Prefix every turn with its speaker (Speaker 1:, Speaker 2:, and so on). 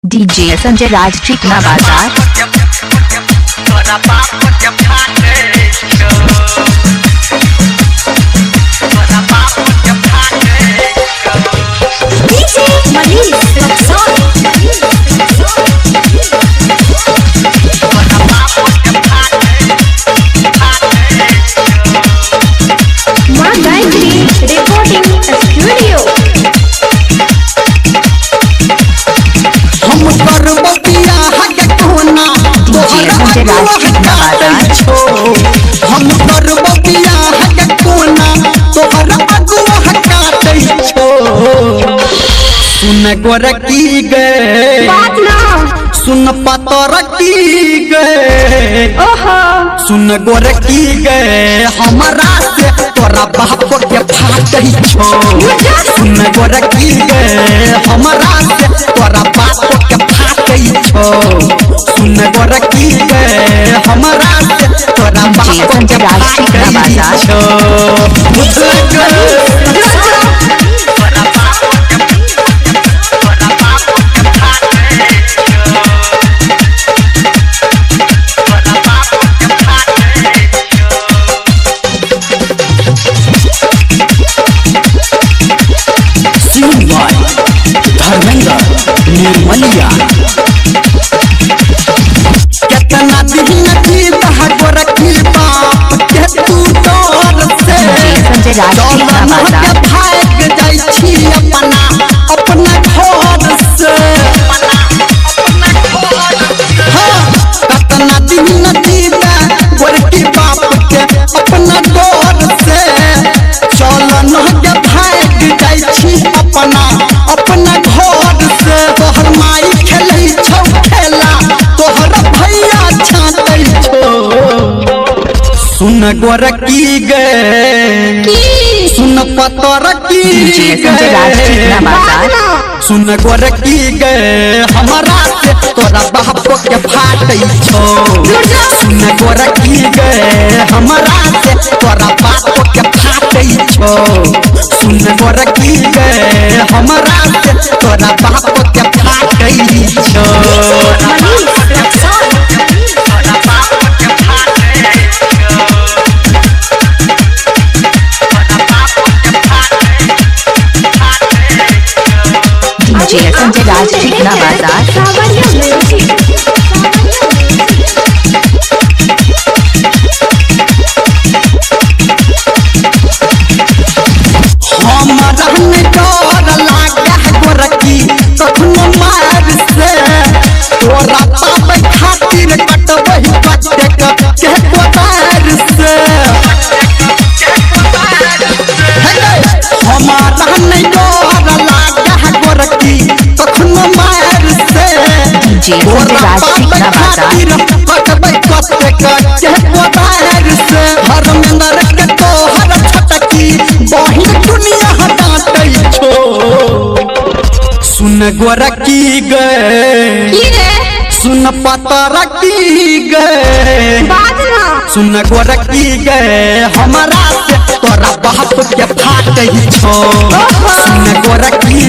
Speaker 1: DJ Sanjay राज चिकना बाजार।
Speaker 2: Recording studio
Speaker 3: हम करबतिया हके कोना
Speaker 1: डीजे संजय राज चिकना बाजार।
Speaker 3: हम करबतिया हके कोना तोहर अगुआ हकाटै छो सुन गोरकी गे
Speaker 2: बात ना
Speaker 3: सुन पतरकी गे
Speaker 2: ओहो
Speaker 3: सुन गोरकी गे हमरा से तोरा बाप के फाटै छो सुन गोरकी गे हमरा से तोरा बाप के फाटै छो सुन गोरकी गे हमरा से तोरा बाप के फाटै छो धर्मेंद्र निर्मलिया कितना दिन की बहादुर रखी बाप के तू डर से
Speaker 1: संजय राज चिकना बाजार।
Speaker 3: भाग जाई छी अपना घर से कितना दिन की बहादुर की बाप के अपना डर से चल न के भाग जाई छी अपना घर से तोहर माई खेलै छौ खेला तोहर भैया छाटै छो सुन गोरकी गे सुन पतरकी
Speaker 1: डीजे संजय राज चिकना बाजार।
Speaker 3: सुन गोरकी गे हमरा से तोरा बाप के फाटै छो सुन गोरकी गे हमरा से तोरा बाप के फाटै छो सुन गोरकी गे हमरा से तोरा बाप के फाटै छो
Speaker 1: डीजे संजय राज चिकना बाजार।
Speaker 2: सावरिया म्यूजिक
Speaker 3: हमरा में डर लागे गोरकी कखनो मार से तोरा पाप खातिर कटबही कटे के कोतार से हमरा में डर लागे गोरकी कखनो मार से
Speaker 1: डीजे संजय राज चिकना बाजार।
Speaker 3: कटबही कटे के कोतार से धर्मेंद्र के तोहर छटकी बहिन दुनिया हटाटै छो सुन गोरकी गे सुन पतरकी गे
Speaker 2: बात ना
Speaker 3: सुन गोरकी गे हमरा से तोरा बाप के फाटै छो सुन गोरकी